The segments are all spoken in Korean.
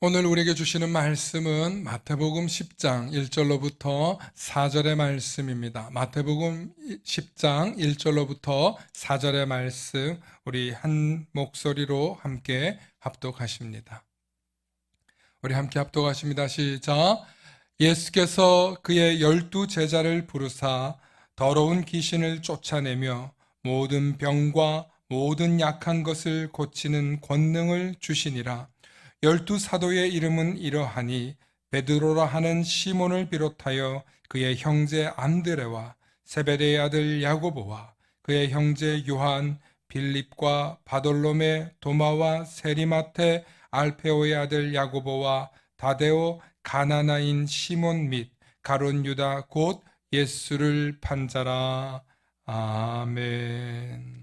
오늘 우리에게 주시는 말씀은 마태복음 10장 1절로부터 4절의 말씀입니다. 마태복음 10장 1절로부터 4절의 말씀, 우리 한 목소리로 함께 합독하십니다. 우리 함께 합독하십니다. 시작. 예수께서 그의 12 제자를 부르사 더러운 귀신을 쫓아내며 모든 병과 모든 약한 것을 고치는 권능을 주시니라. 12 사도의 이름은 이러하니 베드로라 하는 시몬을 비롯하여 그의 형제 안드레와 세베대의 아들 야고보와 그의 형제 요한, 빌립과 바돌로메, 도마와 세리마테, 알페오의 아들 야고보와 다데오, 가나나인 시몬 및 가룟 유다 곧 예수를 판자라. 아멘.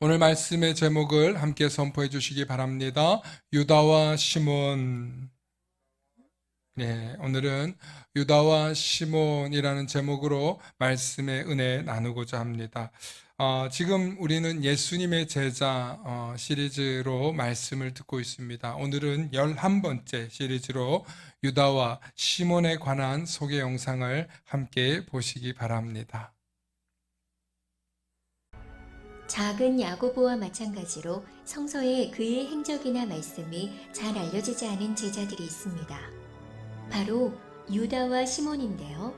오늘 말씀의 제목을 함께 선포해 주시기 바랍니다. 유다와 시몬. 네, 오늘은 유다와 시몬이라는 제목으로 말씀의 은혜 나누고자 합니다. 지금 우리는 예수님의 제자 시리즈로 말씀을 듣고 있습니다. 오늘은 11번째 시리즈로 유다와 시몬에 관한 소개 영상을 함께 보시기 바랍니다. 작은 야고보와 마찬가지로 성서에 그의 행적이나 말씀이 잘 알려지지 않은 제자들이 있습니다. 바로 유다와 시몬인데요.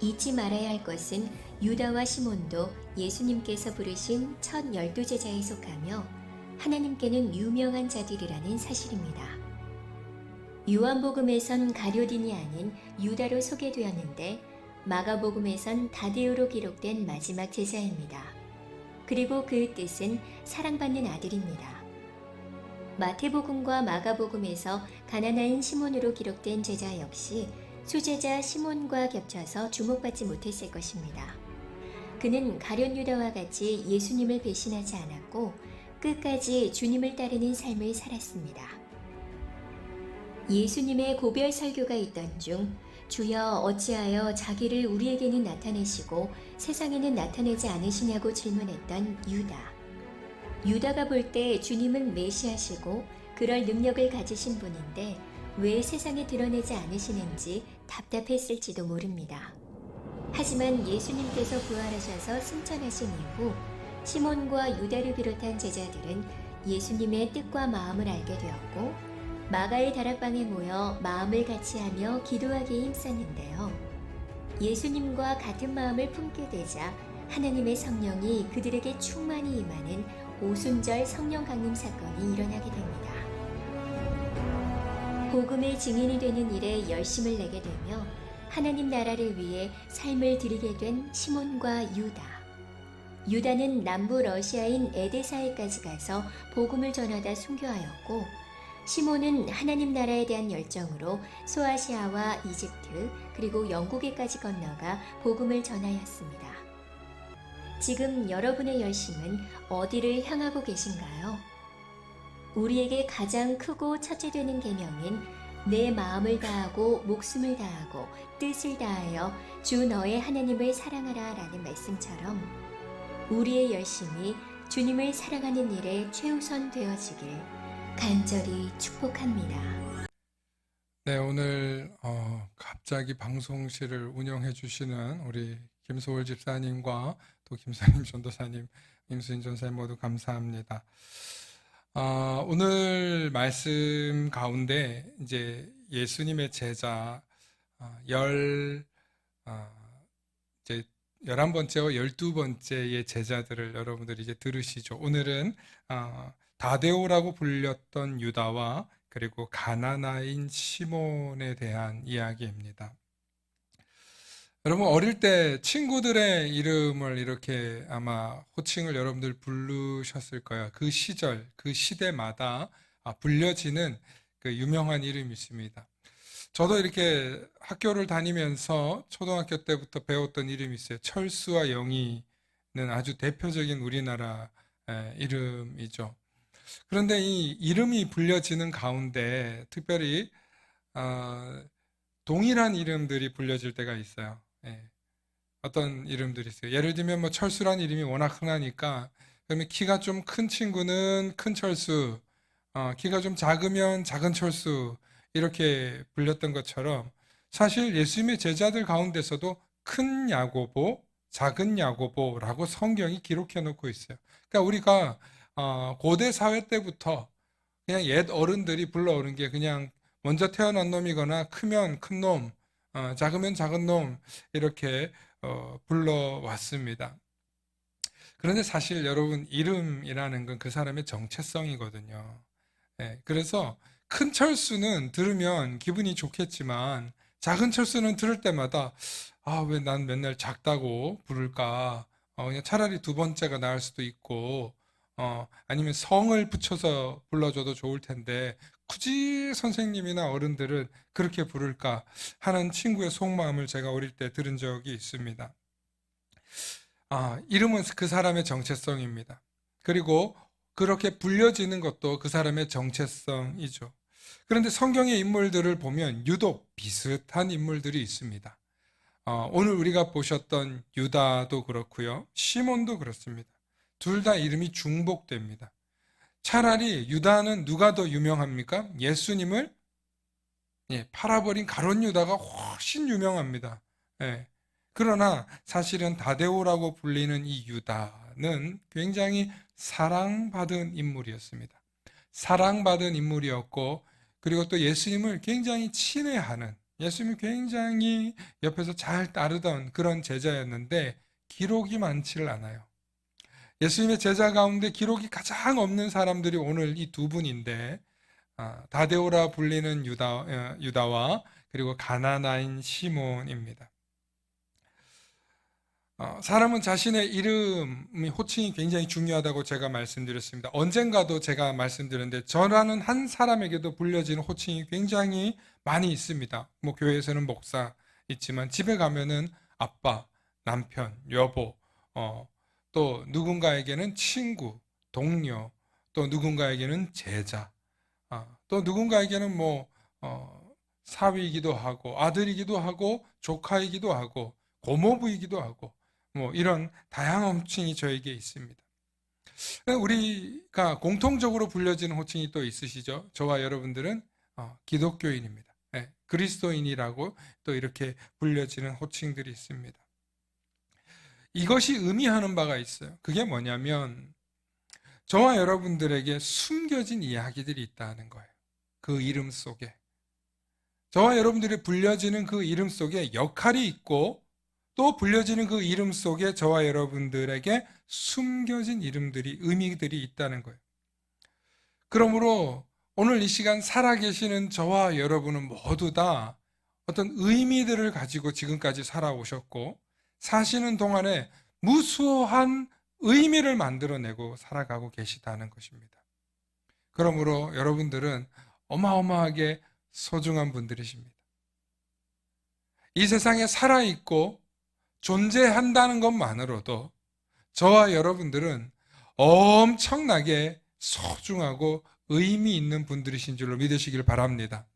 잊지 말아야 할 것은 유다와 시몬도 예수님께서 부르신 첫 12제자에 속하며 하나님께는 유명한 자들이라는 사실입니다. 요한복음에선 가룟인이 아닌 유다로 소개되었는데 마가복음에선 다데오로 기록된 마지막 제자입니다. 그리고 그 뜻은 사랑받는 아들입니다. 마태복음과 마가복음에서 가나나인 시몬으로 기록된 제자 역시 수제자 시몬과 겹쳐서 주목받지 못했을 것입니다. 그는 가룟 유다와 같이 예수님을 배신하지 않았고 끝까지 주님을 따르는 삶을 살았습니다. 예수님의 고별 설교가 있던 중 주여 어찌하여 자기를 우리에게는 나타내시고 세상에는 나타내지 않으시냐고 질문했던 유다. 유다가 볼 때 주님은 메시아시고 그럴 능력을 가지신 분인데 왜 세상에 드러내지 않으시는지 답답했을지도 모릅니다. 하지만 예수님께서 부활하셔서 승천하신 이후 시몬과 유다를 비롯한 제자들은 예수님의 뜻과 마음을 알게 되었고 마가의 다락방에 모여 마음을 같이하며 기도하기에 힘썼는데요. 예수님과 같은 마음을 품게 되자 하나님의 성령이 그들에게 충만히 임하는 오순절 성령 강림 사건이 일어나게 됩니다. 복음의 증인이 되는 일에 열심을 내게 되며 하나님 나라를 위해 삶을 드리게 된 시몬과 유다. 유다는 남부 러시아인 에데사에까지 가서 복음을 전하다 순교하였고 시몬은 하나님 나라에 대한 열정으로 소아시아와 이집트 그리고 영국에까지 건너가 복음을 전하였습니다. 지금 여러분의 열심은 어디를 향하고 계신가요? 우리에게 가장 크고 첫째 되는 계명인 내 마음을 다하고 목숨을 다하고 뜻을 다하여 주 너의 하나님을 사랑하라 라는 말씀처럼 우리의 열심이 주님을 사랑하는 일에 최우선 되어지길 간절히 축복합니다. 네, 오늘 갑자기 방송실을 운영해 주시는 우리 김소월 집사님과 또 김선임 전도사님, 임수인 전사님 모두 감사합니다. 오늘 말씀 가운데 이제 예수님의 제자 이제 11번째와 12번째의 제자들을 여러분들이 이제 들으시죠. 오늘은 다데오라고 불렸던 유다와 그리고 가나나인 시몬에 대한 이야기입니다. 여러분 어릴 때 친구들의 이름을 이렇게 아마 호칭을 여러분들 부르셨을 거예요. 그 시절, 그 시대마다 불려지는 그 유명한 이름이 있습니다. 저도 이렇게 학교를 다니면서 초등학교 때부터 배웠던 이름이 있어요. 철수와 영희는 아주 대표적인 우리나라 이름이죠. 그런데 이 이름이 불려지는 가운데 특별히 동일한 이름들이 불려질 때가 있어요. 어떤 이름들이 있어요. 예를 들면 뭐 철수란 이름이 워낙 흔하니까 그러면 키가 좀 큰 친구는 큰 철수, 키가 좀 작으면 작은 철수 이렇게 불렸던 것처럼 사실 예수님의 제자들 가운데서도 큰 야고보, 작은 야고보라고 성경이 기록해 놓고 있어요. 그러니까 우리가 고대 사회 때부터 그냥 옛 어른들이 불러오는 게 그냥 먼저 태어난 놈이거나 크면 큰 놈, 작으면 작은 놈 이렇게 불러왔습니다. 그런데 사실 여러분 이름이라는 건 그 사람의 정체성이거든요. 그래서 큰 철수는 들으면 기분이 좋겠지만 작은 철수는 들을 때마다 왜 난 맨날 작다고 부를까? 그냥 차라리 두 번째가 나을 수도 있고 아니면 성을 붙여서 불러줘도 좋을 텐데 굳이 선생님이나 어른들은 그렇게 부를까 하는 친구의 속마음을 제가 어릴 때 들은 적이 있습니다. 이름은 그 사람의 정체성입니다. 그리고 그렇게 불려지는 것도 그 사람의 정체성이죠. 그런데 성경의 인물들을 보면 유독 비슷한 인물들이 있습니다. 오늘 우리가 보셨던 유다도 그렇고요. 시몬도 그렇습니다. 둘 다 이름이 중복됩니다. 차라리 유다는 누가 더 유명합니까? 예수님을 팔아버린 가룟 유다가 훨씬 유명합니다. 그러나 사실은 다데오라고 불리는 이 유다는 굉장히 사랑받은 인물이었습니다. 사랑받은 인물이었고 그리고 또 예수님을 굉장히 친애하는 예수님이 굉장히 옆에서 잘 따르던 그런 제자였는데 기록이 많지를 않아요. 예수님의 제자 가운데 기록이 가장 없는 사람들이 오늘 이 두 분인데 다데오라 불리는 유다와 그리고 가나나인 시몬입니다. 사람은 자신의 이름이 호칭이 굉장히 중요하다고 제가 말씀드렸습니다. 언젠가도 제가 말씀드렸는데 저라는 한 사람에게도 불려지는 호칭이 굉장히 많이 있습니다. 뭐 교회에서는 목사 있지만 집에 가면은 아빠, 남편, 여보, 또 누군가에게는 친구, 동료, 또 누군가에게는 제자, 또 누군가에게는 뭐 사위이기도 하고 아들이기도 하고 조카이기도 하고 고모부이기도 하고 뭐 이런 다양한 호칭이 저에게 있습니다. 우리가 공통적으로 불려지는 호칭이 또 있으시죠? 저와 여러분들은 기독교인입니다. 그리스도인이라고 또 이렇게 불려지는 호칭들이 있습니다. 이것이 의미하는 바가 있어요. 그게 뭐냐면 저와 여러분들에게 숨겨진 이야기들이 있다는 거예요. 그 이름 속에. 저와 여러분들이 불려지는 그 이름 속에 역할이 있고 또 불려지는 그 이름 속에 저와 여러분들에게 숨겨진 이름들이, 의미들이 있다는 거예요. 그러므로 오늘 이 시간 살아계시는 저와 여러분은 모두 다 어떤 의미들을 가지고 지금까지 살아오셨고 사시는 동안에 무수한 의미를 만들어내고 살아가고 계시다는 것입니다. 그러므로 여러분들은 어마어마하게 소중한 분들이십니다. 이 세상에 살아있고 존재한다는 것만으로도 저와 여러분들은 엄청나게 소중하고 의미 있는 분들이신 줄로 믿으시길 바랍니다.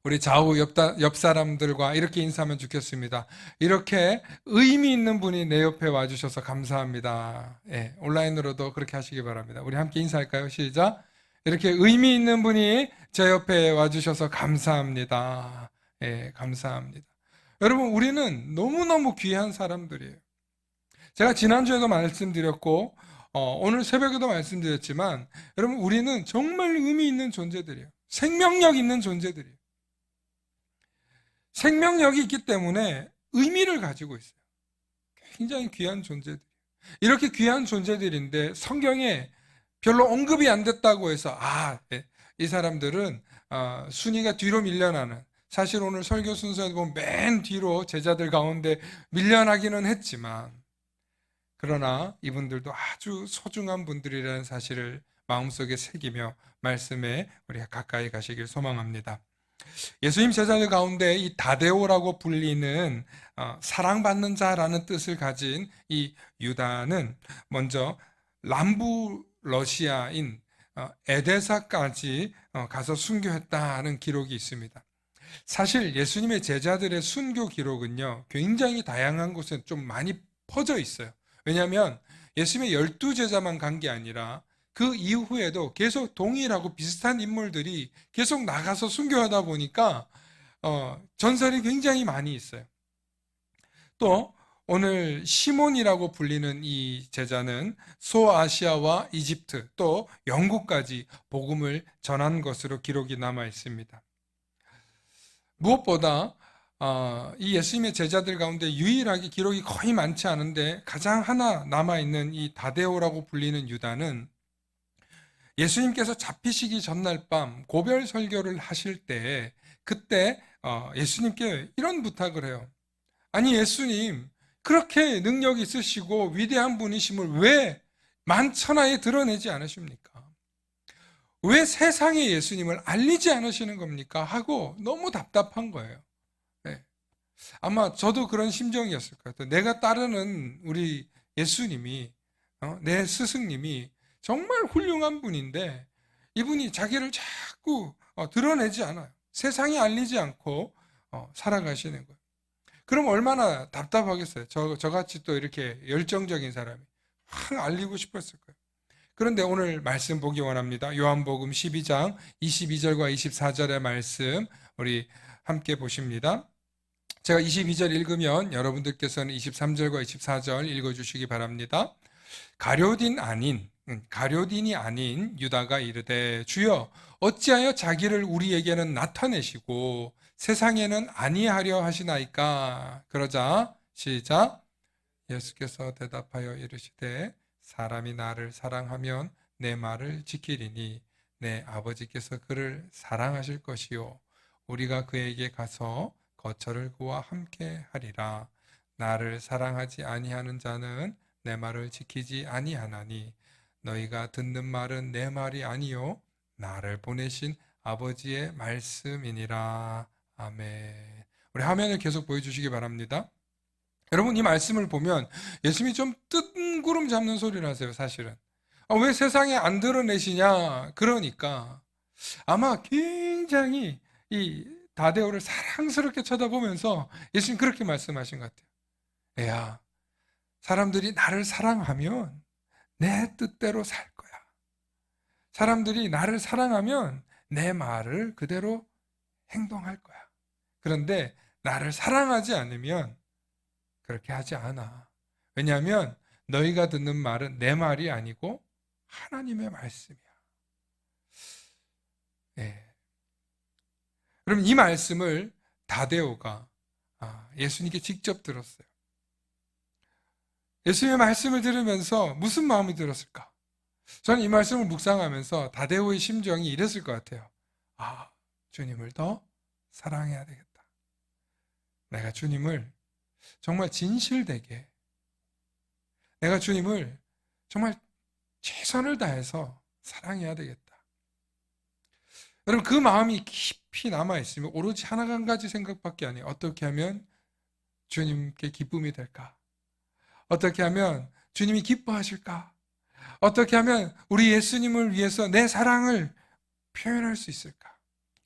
우리 좌우 옆 사람들과 이렇게 인사하면 좋겠습니다. 이렇게 의미 있는 분이 내 옆에 와주셔서 감사합니다. 온라인으로도 그렇게 하시기 바랍니다. 우리 함께 인사할까요? 시작. 이렇게 의미 있는 분이 제 옆에 와주셔서 감사합니다. 감사합니다. 여러분, 우리는 너무너무 귀한 사람들이에요. 제가 지난주에도 말씀드렸고 오늘 새벽에도 말씀드렸지만 여러분, 우리는 정말 의미 있는 존재들이에요. 생명력 있는 존재들이에요. 생명력이 있기 때문에 의미를 가지고 있어요. 굉장히 귀한 존재들이에요. 이렇게 귀한 존재들인데 성경에 별로 언급이 안 됐다고 해서 이 사람들은 순위가 뒤로 밀려나는, 사실 오늘 설교 순서에 보면 맨 뒤로 제자들 가운데 밀려나기는 했지만 그러나 이분들도 아주 소중한 분들이라는 사실을 마음속에 새기며 말씀에 우리가 가까이 가시길 소망합니다. 예수님 제자들 가운데 이 다데오라고 불리는 사랑받는 자라는 뜻을 가진 이 유다는 먼저 남부 러시아인 에데사까지 가서 순교했다는 기록이 있습니다. 사실 예수님의 제자들의 순교 기록은요, 굉장히 다양한 곳에 좀 많이 퍼져 있어요. 왜냐하면 예수님의 12제자만 간 게 아니라 그 이후에도 계속 동일하고 비슷한 인물들이 계속 나가서 순교하다 보니까 전설이 굉장히 많이 있어요. 또 오늘 시몬이라고 불리는 이 제자는 소아시아와 이집트 또 영국까지 복음을 전한 것으로 기록이 남아 있습니다. 무엇보다 이 예수님의 제자들 가운데 유일하게 기록이 거의 많지 않은데 가장 하나 남아있는 이 다데오라고 불리는 유다는 예수님께서 잡히시기 전날 밤 고별 설교를 하실 때 그때 예수님께 이런 부탁을 해요. 아니 예수님, 그렇게 능력 있으시고 위대한 분이심을 왜 만천하에 드러내지 않으십니까? 왜 세상에 예수님을 알리지 않으시는 겁니까? 하고 너무 답답한 거예요. 네. 아마 저도 그런 심정이었을 것 같아요. 내가 따르는 우리 예수님이, 내 스승님이 정말 훌륭한 분인데 이분이 자기를 자꾸 드러내지 않아요. 세상에 알리지 않고 살아가시는 거예요. 그럼 얼마나 답답하겠어요. 저같이 또 이렇게 열정적인 사람이 확 알리고 싶었을 거예요. 그런데 오늘 말씀 보기 원합니다. 요한복음 12장 22절과 24절의 말씀 우리 함께 보십니다. 제가 22절 읽으면 여러분들께서는 23절과 24절 읽어주시기 바랍니다. 가룟이 아닌 유다가 이르되 주여 어찌하여 자기를 우리에게는 나타내시고 세상에는 아니하려 하시나이까. 그러자 시작. 예수께서 대답하여 이르시되 사람이 나를 사랑하면 내 말을 지키리니 내 아버지께서 그를 사랑하실 것이요 우리가 그에게 가서 거처를 그와 함께 하리라. 나를 사랑하지 아니하는 자는 내 말을 지키지 아니하나니 너희가 듣는 말은 내 말이 아니요 나를 보내신 아버지의 말씀이니라. 아멘. 우리 화면을 계속 보여주시기 바랍니다. 여러분 이 말씀을 보면 예수님이 좀 뜬구름 잡는 소리를 하세요. 사실은 왜 세상에 안 드러내시냐. 그러니까 아마 굉장히 이 다데오를 사랑스럽게 쳐다보면서 예수님 그렇게 말씀하신 것 같아요. 애야, 사람들이 나를 사랑하면 내 뜻대로 살 거야. 사람들이 나를 사랑하면 내 말을 그대로 행동할 거야. 그런데 나를 사랑하지 않으면 그렇게 하지 않아. 왜냐하면 너희가 듣는 말은 내 말이 아니고 하나님의 말씀이야. 네. 그럼 이 말씀을 다데오가 예수님께 직접 들었어요. 예수님의 말씀을 들으면서 무슨 마음이 들었을까? 저는 이 말씀을 묵상하면서 다데오의 심정이 이랬을 것 같아요. 주님을 더 사랑해야 되겠다. 내가 주님을 정말 진실되게, 내가 주님을 정말 최선을 다해서 사랑해야 되겠다. 여러분 그 마음이 깊이 남아있으면 오로지 하나 한 가지 생각밖에 안 해요. 어떻게 하면 주님께 기쁨이 될까? 어떻게 하면 주님이 기뻐하실까? 어떻게 하면 우리 예수님을 위해서 내 사랑을 표현할 수 있을까?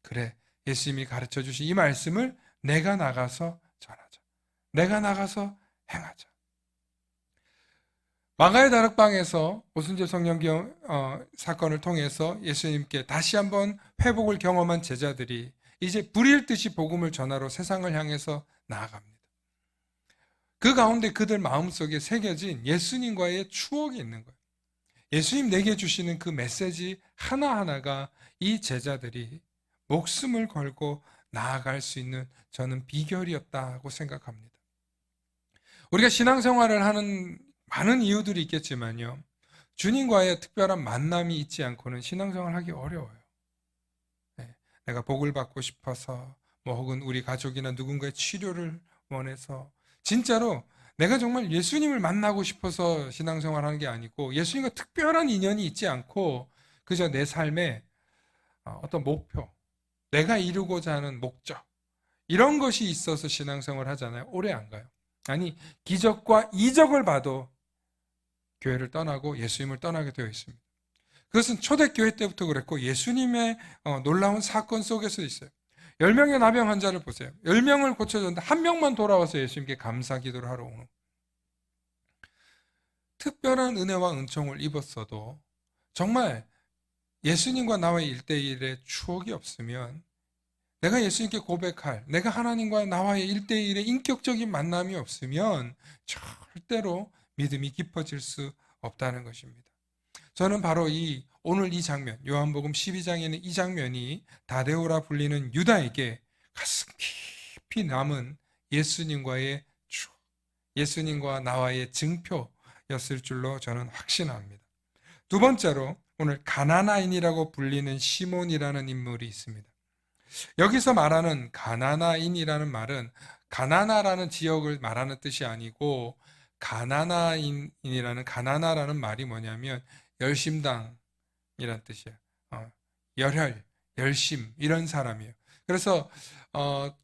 그래, 예수님이 가르쳐 주신 이 말씀을 내가 나가서 전하자. 내가 나가서 행하자. 마가의 다락방에서 오순절 성령경 사건을 통해서 예수님께 다시 한번 회복을 경험한 제자들이 이제 불일 듯이 복음을 전하러 세상을 향해서 나아갑니다. 그 가운데 그들 마음속에 새겨진 예수님과의 추억이 있는 거예요. 예수님 내게 주시는 그 메시지 하나하나가 이 제자들이 목숨을 걸고 나아갈 수 있는 저는 비결이었다고 생각합니다. 우리가 신앙생활을 하는 많은 이유들이 있겠지만요. 주님과의 특별한 만남이 있지 않고는 신앙생활을 하기 어려워요. 네, 내가 복을 받고 싶어서 혹은 우리 가족이나 누군가의 치료를 원해서 진짜로 내가 정말 예수님을 만나고 싶어서 신앙생활을 하는 게 아니고 예수님과 특별한 인연이 있지 않고 그저 내 삶에 어떤 목표, 내가 이루고자 하는 목적 이런 것이 있어서 신앙생활을 하잖아요. 오래 안 가요. 아니 기적과 이적을 봐도 교회를 떠나고 예수님을 떠나게 되어 있습니다. 그것은 초대교회 때부터 그랬고 예수님의 놀라운 사건 속에서 있어요. 10명의 나병 환자를 보세요. 10명을 고쳐줬는데 1명만 돌아와서 예수님께 감사 기도를 하러 오는. 특별한 은혜와 은총을 입었어도 정말 예수님과 나와의 1대1의 추억이 없으면, 내가 예수님께 고백할, 내가 하나님과 나와의 1대1의 인격적인 만남이 없으면 절대로 믿음이 깊어질 수 없다는 것입니다. 저는 바로 오늘 이 장면, 요한복음 12장에는 이 장면이 다데오라 불리는 유다에게 가슴 깊이 남은 예수님과의 추억, 예수님과 나와의 증표였을 줄로 저는 확신합니다. 두 번째로 오늘 가나나인이라고 불리는 시몬이라는 인물이 있습니다. 여기서 말하는 가나나인이라는 말은 가나나라는 지역을 말하는 뜻이 아니고, 가나나라는 말이 뭐냐면 열심당이란 뜻이에요. 열혈, 열심 이런 사람이에요. 그래서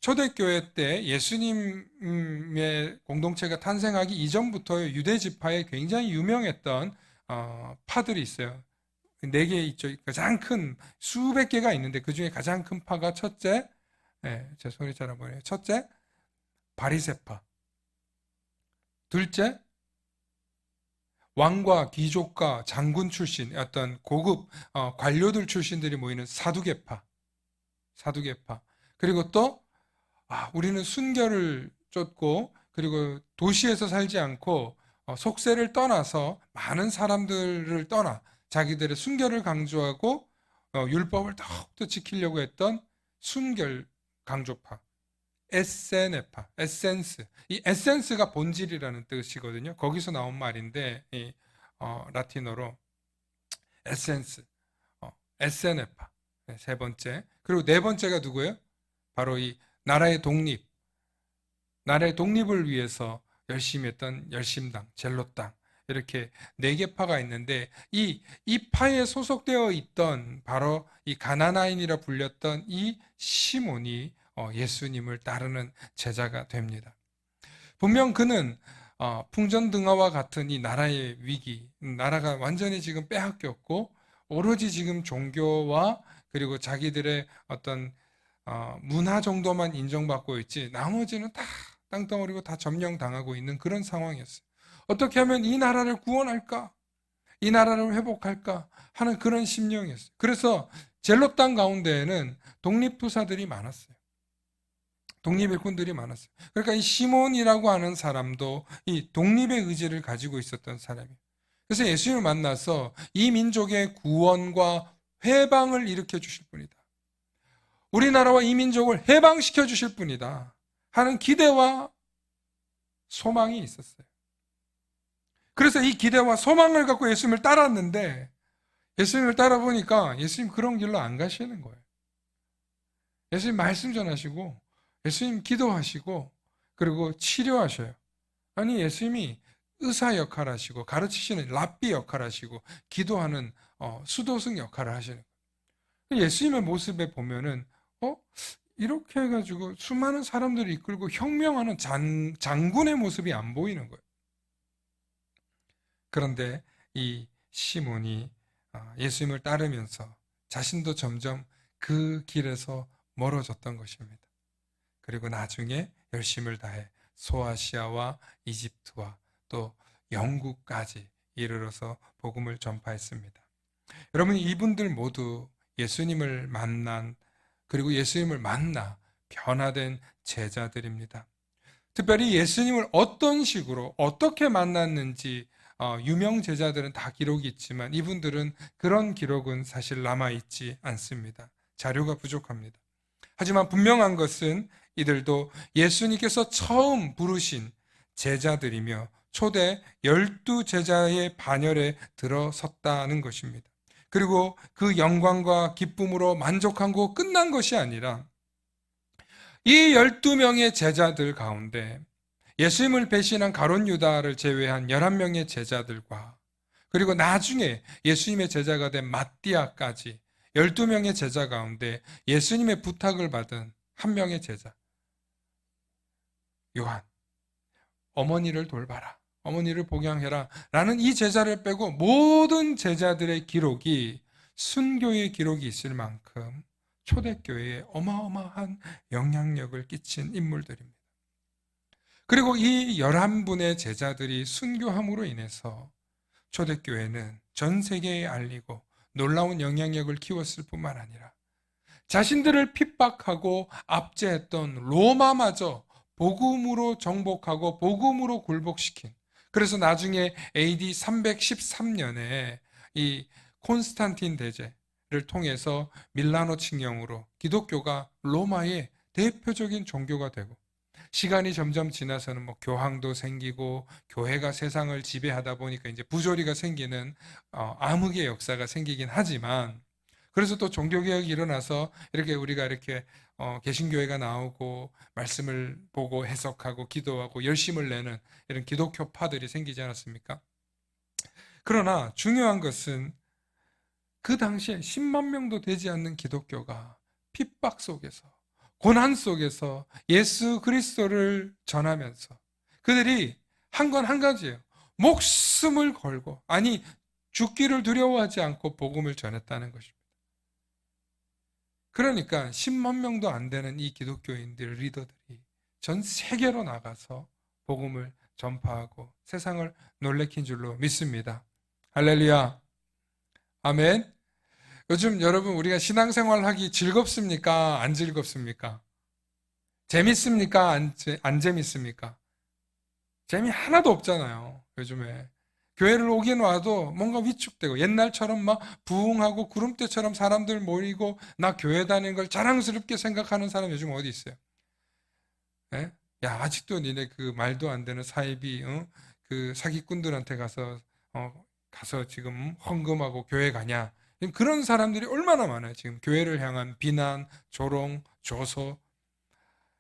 초대교회 때 예수님의 공동체가 탄생하기 이전부터 유대 지파에 굉장히 유명했던 파들이 있어요. 4개 있죠. 가장 큰 수백 개가 있는데 그 중에 가장 큰 파가 첫째, 제 손이 잘 안 보여요. 첫째, 바리새파. 둘째, 왕과 귀족과 장군 출신, 어떤 고급 관료들 출신들이 모이는 사두개파. 그리고 또 우리는 순결을 쫓고, 그리고 도시에서 살지 않고 속세를 떠나서 많은 사람들을 떠나 자기들의 순결을 강조하고 율법을 더욱더 지키려고 했던 순결 강조파, 에세네파, 에센스. 이 에센스가 본질이라는 뜻이거든요. 거기서 나온 말인데 라틴어로 에센스, 에세네파. 세 번째. 그리고 네 번째가 누구예요? 바로 이 나라의 독립을 위해서 열심히 했던 열심당, 젤로당. 이렇게 4개 파가 있는데 이 파에 소속되어 있던 바로 이 가나나인이라 불렸던 이 시몬이 예수님을 따르는 제자가 됩니다. 분명 그는 풍전등화와 같은 이 나라의 위기, 나라가 완전히 지금 빼앗겼고 오로지 지금 종교와 그리고 자기들의 어떤 문화 정도만 인정받고 있지 나머지는 다 땅덩어리고 다 점령당하고 있는 그런 상황이었어요. 어떻게 하면 이 나라를 구원할까? 이 나라를 회복할까? 하는 그런 심령이었어요. 그래서 젤롯당 가운데에는 독립투사들이 많았어요. 독립일꾼들이 많았어요. 그러니까 이 시몬이라고 하는 사람도 이 독립의 의지를 가지고 있었던 사람이에요. 그래서 예수님을 만나서 이 민족의 구원과 회방을 일으켜 주실 분이다. 우리나라와 이 민족을 해방시켜 주실 분이다 하는 기대와 소망이 있었어요. 그래서 이 기대와 소망을 갖고 예수님을 따랐는데, 예수님을 따라보니까 예수님 그런 길로 안 가시는 거예요. 예수님 말씀 전하시고, 예수님 기도하시고, 그리고 치료하셔요. 아니, 예수님이 의사 역할 하시고, 가르치시는 랍비 역할 하시고, 기도하는 수도승 역할을 하시는 거예요. 예수님의 모습에 보면은, 이렇게 해가지고 수많은 사람들을 이끌고 혁명하는 장군의 모습이 안 보이는 거예요. 그런데 이 시몬이 예수님을 따르면서 자신도 점점 그 길에서 멀어졌던 것입니다. 그리고 나중에 열심을 다해 소아시아와 이집트와 또 영국까지 이르러서 복음을 전파했습니다. 여러분, 이분들 모두 예수님을 그리고 예수님을 만나 변화된 제자들입니다. 특별히 예수님을 어떤 식으로 어떻게 만났는지 유명 제자들은 다 기록이 있지만 이분들은 그런 기록은 사실 남아있지 않습니다. 자료가 부족합니다. 하지만 분명한 것은 이들도 예수님께서 처음 부르신 제자들이며 초대 12제자의 반열에 들어섰다는 것입니다. 그리고 그 영광과 기쁨으로 만족하고 끝난 것이 아니라 이 12명의 제자들 가운데 예수님을 배신한 가룟 유다를 제외한 11명의 제자들과 그리고 나중에 예수님의 제자가 된 마띠아까지 12명의 제자 가운데 예수님의 부탁을 받은 한 명의 제자, 요한, 어머니를 돌봐라, 어머니를 복양해라 라는 이 제자를 빼고 모든 제자들의 기록이 순교의 기록이 있을 만큼 초대교회에 어마어마한 영향력을 끼친 인물들입니다. 그리고 이 11분의 제자들이 순교함으로 인해서 초대교회는 전 세계에 알리고 놀라운 영향력을 키웠을 뿐만 아니라 자신들을 핍박하고 압제했던 로마마저 복음으로 정복하고 복음으로 굴복시킨, 그래서 나중에 AD 313년에 이 콘스탄틴 대제를 통해서 밀라노 칙령으로 기독교가 로마의 대표적인 종교가 되고, 시간이 점점 지나서는 뭐 교황도 생기고 교회가 세상을 지배하다 보니까 이제 부조리가 생기는 암흑의 역사가 생기긴 하지만, 그래서 또 종교개혁이 일어나서 이렇게 우리가 이렇게 개신교회가 나오고 말씀을 보고 해석하고 기도하고 열심을 내는 이런 기독교파들이 생기지 않았습니까? 그러나 중요한 것은 그 당시에 10만 명도 되지 않는 기독교가 핍박 속에서, 고난 속에서 예수 그리스도를 전하면서 그들이 한 건 한 가지예요. 목숨을 걸고, 아니 죽기를 두려워하지 않고 복음을 전했다는 것입니다. 그러니까 10만 명도 안 되는 이 기독교인들, 리더들이 전 세계로 나가서 복음을 전파하고 세상을 놀래킨 줄로 믿습니다. 할렐루야. 아멘. 요즘 여러분 우리가 신앙생활 하기 즐겁습니까? 안 즐겁습니까? 재밌습니까? 안 재밌습니까? 재미 하나도 없잖아요, 요즘에. 교회를 오긴 와도 뭔가 위축되고, 옛날처럼 막 부흥하고 구름대처럼 사람들 모이고 나 교회 다니는 걸 자랑스럽게 생각하는 사람 요즘 어디 있어요? 예? 야, 아직도 니네 그 말도 안 되는 사이비, 그 사기꾼들한테 가서 지금 헌금하고 교회 가냐? 그런 사람들이 얼마나 많아요. 지금 교회를 향한 비난, 조롱, 조소.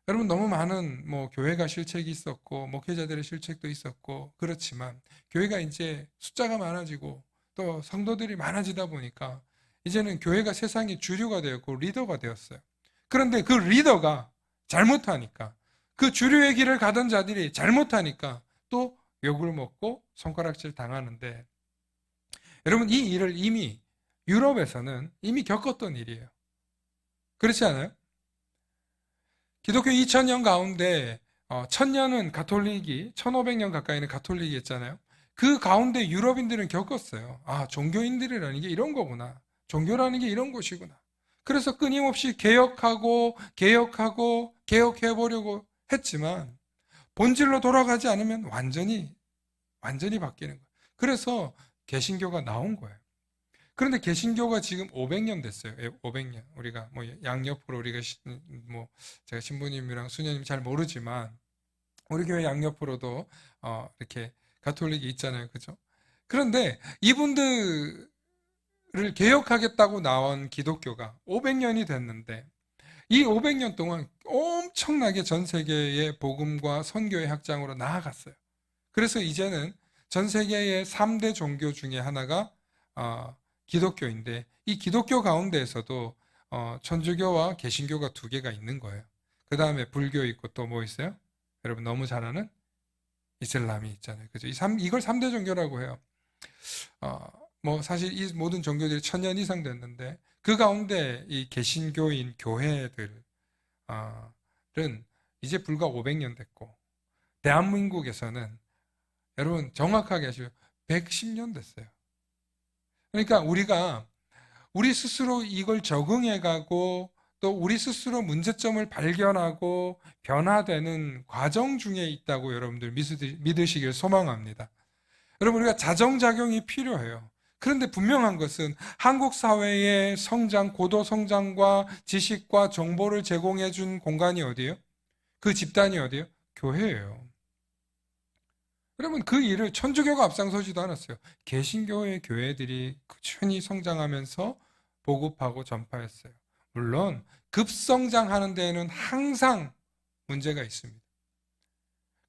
여러분, 너무 많은 뭐 교회가 실책이 있었고 목회자들의 실책도 있었고 그렇지만, 교회가 이제 숫자가 많아지고 또 성도들이 많아지다 보니까 이제는 교회가 세상의 주류가 되었고 리더가 되었어요. 그런데 그 리더가 잘못하니까, 그 주류의 길을 가던 자들이 잘못하니까 또 욕을 먹고 손가락질 당하는데, 여러분 이 일을 이미 유럽에서는 이미 겪었던 일이에요. 그렇지 않아요? 기독교 2000년 가운데 1000년은 가톨릭이, 1500년 가까이는 가톨릭이 있잖아요. 그 가운데 유럽인들은 겪었어요. 아, 종교인들이라는 게 이런 거구나. 종교라는 게 이런 것이구나. 그래서 끊임없이 개혁하고 개혁해보려고 했지만 본질로 돌아가지 않으면 완전히 바뀌는 거예요. 그래서 개신교가 나온 거예요. 그런데 개신교가 지금 500년 됐어요. 500년. 우리가 뭐 양옆으로 우리가 뭐 제가 신부님이랑 수녀님 잘 모르지만 우리 교회 양옆으로도 이렇게 가톨릭이 있잖아요. 그죠? 그런데 이분들을 개혁하겠다고 나온 기독교가 500년이 됐는데, 이 500년 동안 엄청나게 전 세계의 복음과 선교의 확장으로 나아갔어요. 그래서 이제는 전 세계의 3대 종교 중에 하나가 기독교인데, 이 기독교 가운데에서도 천주교와 개신교가 2개가 있는 거예요. 그 다음에 불교 있고 또 뭐 있어요? 여러분 너무 잘 아는 이슬람이 있잖아요. 그죠? 이걸 3대 종교라고 해요. 뭐 사실 이 모든 종교들이 1000년 이상 됐는데, 그 가운데 이 개신교인 교회들은 이제 불과 500년 됐고, 대한민국에서는 여러분 정확하게 하시고 110년 됐어요. 그러니까 우리 스스로 이걸 적응해가고 또 우리 스스로 문제점을 발견하고 변화되는 과정 중에 있다고 여러분들 믿으시길 소망합니다. 여러분, 우리가 자정작용이 필요해요. 그런데 분명한 것은 한국 사회의 성장, 고도 성장과 지식과 정보를 제공해 준 공간이 어디예요? 그 집단이 어디예요? 교회예요. 여러분, 그 일을 천주교가 앞장서지도 않았어요. 개신교의 교회들이 꾸준히 성장하면서 보급하고 전파했어요. 물론 급성장하는 데에는 항상 문제가 있습니다.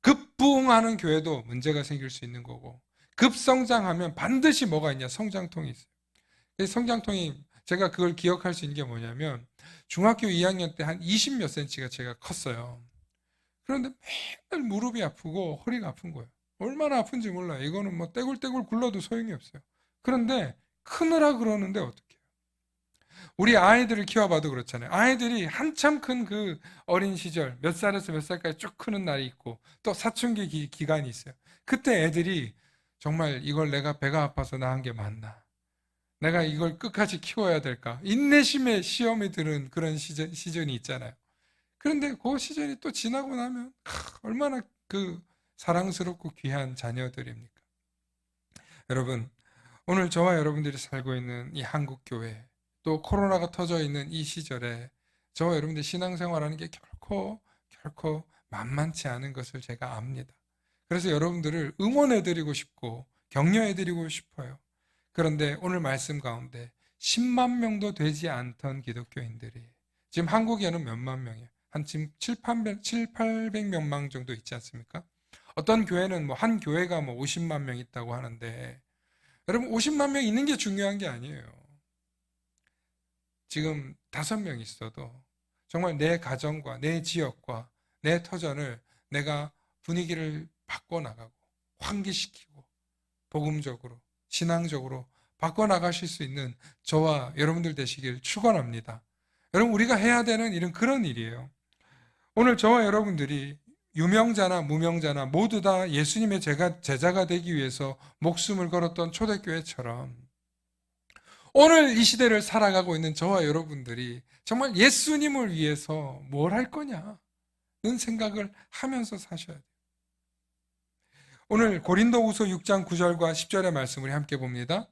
급부흥하는 교회도 문제가 생길 수 있는 거고, 급성장하면 반드시 뭐가 있냐? 성장통이 있어요. 성장통이, 제가 그걸 기억할 수 있는 게 뭐냐면, 중학교 2학년 때 한 20몇 센치가 제가 컸어요. 그런데 맨날 무릎이 아프고 허리가 아픈 거예요. 얼마나 아픈지 몰라요. 이거는 뭐 떼굴떼굴 굴러도 소용이 없어요. 그런데 크느라 그러는데 어떡해요? 우리 아이들을 키워봐도 그렇잖아요. 아이들이 한참 큰 그 어린 시절, 몇 살에서 몇 살까지 쭉 크는 날이 있고 또 사춘기 기간이 있어요. 그때 애들이 정말 이걸 내가 배가 아파서 낳은 게 맞나? 내가 이걸 끝까지 키워야 될까? 인내심의 시험이 드는 그런 시즌이 있잖아요. 그런데 그 시즌이 또 지나고 나면 얼마나 그 사랑스럽고 귀한 자녀들입니까? 여러분, 오늘 저와 여러분들이 살고 있는 이 한국 교회, 또 코로나가 터져 있는 이 시절에 저와 여러분들 신앙생활하는 게 결코 만만치 않은 것을 제가 압니다. 그래서 여러분들을 응원해드리고 싶고 격려해드리고 싶어요. 그런데 오늘 말씀 가운데 10만 명도 되지 않던 기독교인들이 지금 한국에는 몇만 명이에요. 한 지금 800명 정도 있지 않습니까? 어떤 교회는 뭐 한 교회가 뭐 50만 명 있다고 하는데 여러분 50만 명 있는 게 중요한 게 아니에요. 지금 5명 있어도 정말 내 가정과 내 지역과 내 터전을 내가 분위기를 바꿔나가고 환기시키고 복음적으로 신앙적으로 바꿔나가실 수 있는 저와 여러분들 되시길 축원합니다. 여러분 우리가 해야 되는 일은 그런 일이에요. 오늘 저와 여러분들이 유명자나 무명자나 모두 다 예수님의 제자가 되기 위해서 목숨을 걸었던 초대교회처럼 오늘 이 시대를 살아가고 있는 저와 여러분들이 정말 예수님을 위해서 뭘 할 거냐는 생각을 하면서 사셔야 돼요. 오늘 고린도후서 6장 9절과 10절의 말씀을 함께 봅니다.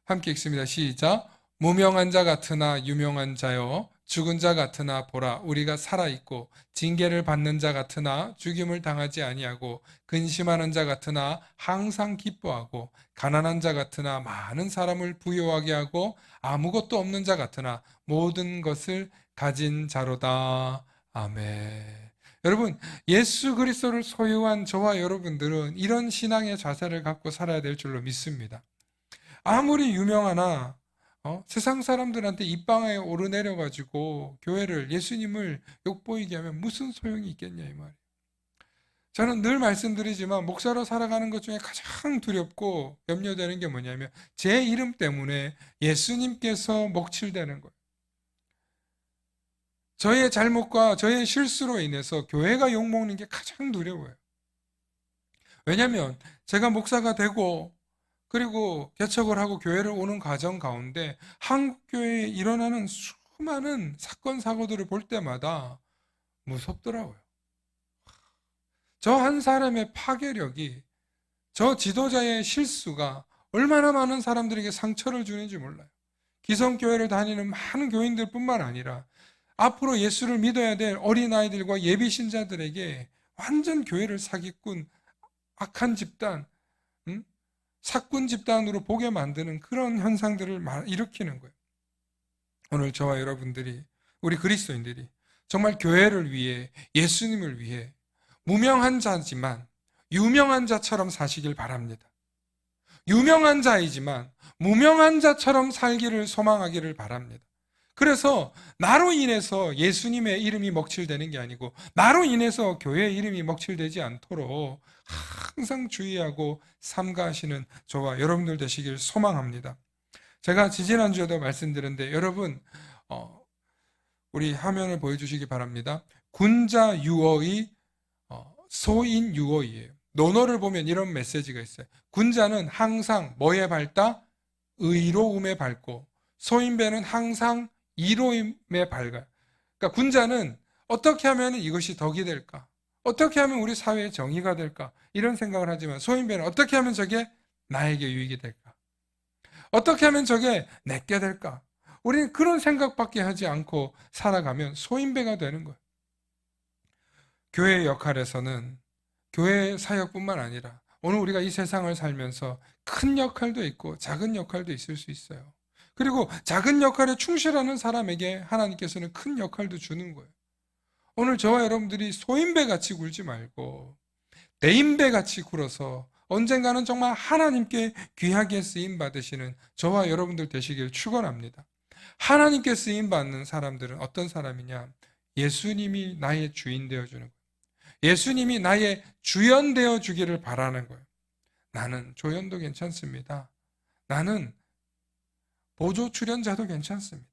함께 읽습니다. 시작. 무명한 자 같으나 유명한 자여 죽은 자 같으나 보라 우리가 살아있고 징계를 받는 자 같으나 죽임을 당하지 아니하고 근심하는 자 같으나 항상 기뻐하고 가난한 자 같으나 많은 사람을 부유하게 하고 아무것도 없는 자 같으나 모든 것을 가진 자로다. 아멘. 여러분 예수 그리스도를 소유한 저와 여러분들은 이런 신앙의 자세를 갖고 살아야 될 줄로 믿습니다. 아무리 유명하나 세상 사람들한테 입방아에 오르내려가지고 교회를 예수님을 욕보이게 하면 무슨 소용이 있겠냐 이 말이에요. 저는 늘 말씀드리지만 목사로 살아가는 것 중에 가장 두렵고 염려되는 게 뭐냐면 제 이름 때문에 예수님께서 먹칠되는 거예요. 저의 잘못과 저의 실수로 인해서 교회가 욕먹는 게 가장 두려워요. 왜냐하면 제가 목사가 되고 그리고 개척을 하고 교회를 오는 과정 가운데 한국교회에 일어나는 수많은 사건 사고들을 볼 때마다 무섭더라고요. 저 한 사람의 파괴력이 저 지도자의 실수가 얼마나 많은 사람들에게 상처를 주는지 몰라요. 기성교회를 다니는 많은 교인들 뿐만 아니라 앞으로 예수를 믿어야 될 어린아이들과 예비신자들에게 완전 교회를 사기꾼 악한 집단, 사꾼 집단으로 보게 만드는 그런 현상들을 일으키는 거예요. 오늘 저와 여러분들이 우리 그리스도인들이 정말 교회를 위해 예수님을 위해 무명한 자지만 유명한 자처럼 사시길 바랍니다. 유명한 자이지만 무명한 자처럼 살기를 소망하기를 바랍니다. 그래서 나로 인해서 예수님의 이름이 먹칠되는 게 아니고 나로 인해서 교회의 이름이 먹칠되지 않도록 항상 주의하고 삼가하시는 저와 여러분들 되시길 소망합니다. 제가 지지난주에도 말씀드렸는데 여러분 우리 화면을 보여주시기 바랍니다. 군자 유어의 소인 유어이에요. 논어를 보면 이런 메시지가 있어요. 군자는 항상 뭐에 밝다? 의로움에 밝고 소인배는 항상 이로움에 밝아요. 그러니까 군자는 어떻게 하면 이것이 덕이 될까? 어떻게 하면 우리 사회의 정의가 될까? 이런 생각을 하지만 소인배는 어떻게 하면 저게 나에게 유익이 될까? 어떻게 하면 저게 내게 될까? 우리는 그런 생각밖에 하지 않고 살아가면 소인배가 되는 거예요. 교회의 역할에서는 교회 사역뿐만 아니라 오늘 우리가 이 세상을 살면서 큰 역할도 있고 작은 역할도 있을 수 있어요. 그리고 작은 역할에 충실하는 사람에게 하나님께서는 큰 역할도 주는 거예요. 오늘 저와 여러분들이 소인배같이 굴지 말고 대인배같이 굴어서 언젠가는 정말 하나님께 귀하게 쓰임받으시는 저와 여러분들 되시길 축원합니다. 하나님께 쓰임받는 사람들은 어떤 사람이냐? 예수님이 나의 주인 되어주는 거예요. 예수님이 나의 주연 되어주기를 바라는 거예요. 나는 조연도 괜찮습니다. 나는 보조 출연자도 괜찮습니다.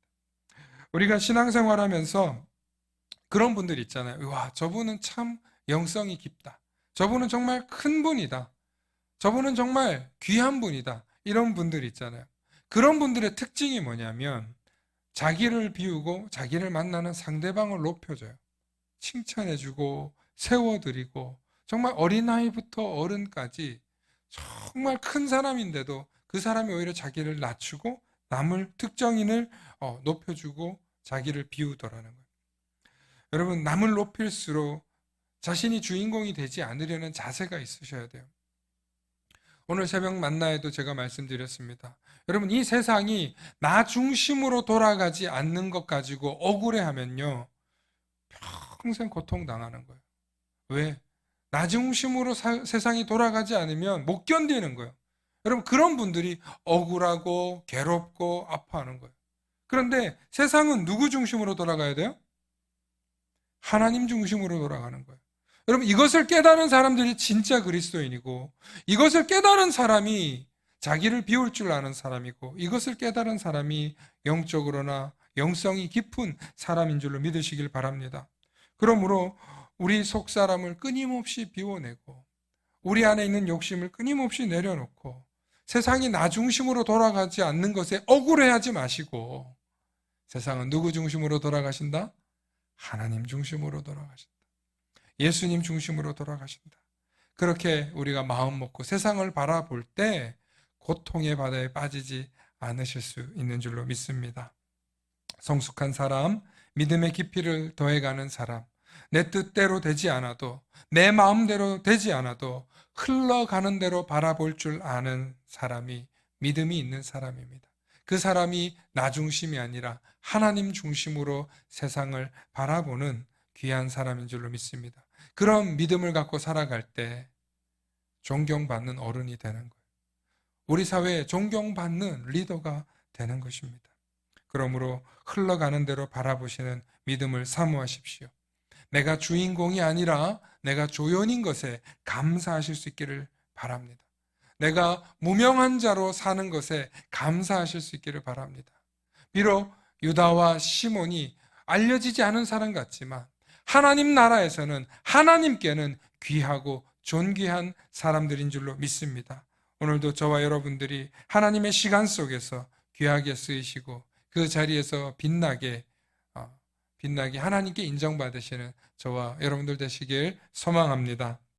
우리가 신앙생활하면서 그런 분들 있잖아요. 와, 저분은 참 영성이 깊다. 저분은 정말 큰 분이다. 저분은 정말 귀한 분이다. 이런 분들 있잖아요. 그런 분들의 특징이 뭐냐면 자기를 비우고 자기를 만나는 상대방을 높여줘요. 칭찬해주고 세워드리고 정말 어린아이부터 어른까지 정말 큰 사람인데도 그 사람이 오히려 자기를 낮추고 남을 특정인을 높여주고 자기를 비우더라는 거예요. 여러분, 남을 높일수록 자신이 주인공이 되지 않으려는 자세가 있으셔야 돼요. 오늘 새벽 만나에도 제가 말씀드렸습니다. 여러분, 이 세상이 나 중심으로 돌아가지 않는 것 가지고 억울해하면요, 평생 고통당하는 거예요. 왜? 나 중심으로 세상이 돌아가지 않으면 못 견디는 거예요. 여러분, 그런 분들이 억울하고 괴롭고 아파하는 거예요. 그런데 세상은 누구 중심으로 돌아가야 돼요? 하나님 중심으로 돌아가는 거예요. 여러분, 이것을 깨달은 사람들이 진짜 그리스도인이고, 이것을 깨달은 사람이 자기를 비울 줄 아는 사람이고, 이것을 깨달은 사람이 영적으로나 영성이 깊은 사람인 줄로 믿으시길 바랍니다. 그러므로 우리 속 사람을 끊임없이 비워내고, 우리 안에 있는 욕심을 끊임없이 내려놓고, 세상이 나 중심으로 돌아가지 않는 것에 억울해하지 마시고, 세상은 누구 중심으로 돌아가신다? 하나님 중심으로 돌아가신다. 예수님 중심으로 돌아가신다. 그렇게 우리가 마음 먹고 세상을 바라볼 때 고통의 바다에 빠지지 않으실 수 있는 줄로 믿습니다. 성숙한 사람, 믿음의 깊이를 더해가는 사람, 내 뜻대로 되지 않아도, 내 마음대로 되지 않아도 흘러가는 대로 바라볼 줄 아는 사람이 믿음이 있는 사람입니다. 그 사람이 나 중심이 아니라 하나님 중심으로 세상을 바라보는 귀한 사람인 줄로 믿습니다. 그런 믿음을 갖고 살아갈 때 존경받는 어른이 되는 거예요. 우리 사회에 존경받는 리더가 되는 것입니다. 그러므로 흘러가는 대로 바라보시는 믿음을 사모하십시오. 내가 주인공이 아니라 내가 조연인 것에 감사하실 수 있기를 바랍니다. 내가 무명한 자로 사는 것에 감사하실 수 있기를 바랍니다. 비록 유다와 시몬이 알려지지 않은 사람 같지만 하나님 나라에서는 하나님께는 귀하고 존귀한 사람들인 줄로 믿습니다. 오늘도 저와 여러분들이 하나님의 시간 속에서 귀하게 쓰이시고 그 자리에서 빛나게 하나님께 인정받으시는 저와 여러분들 되시길 소망합니다.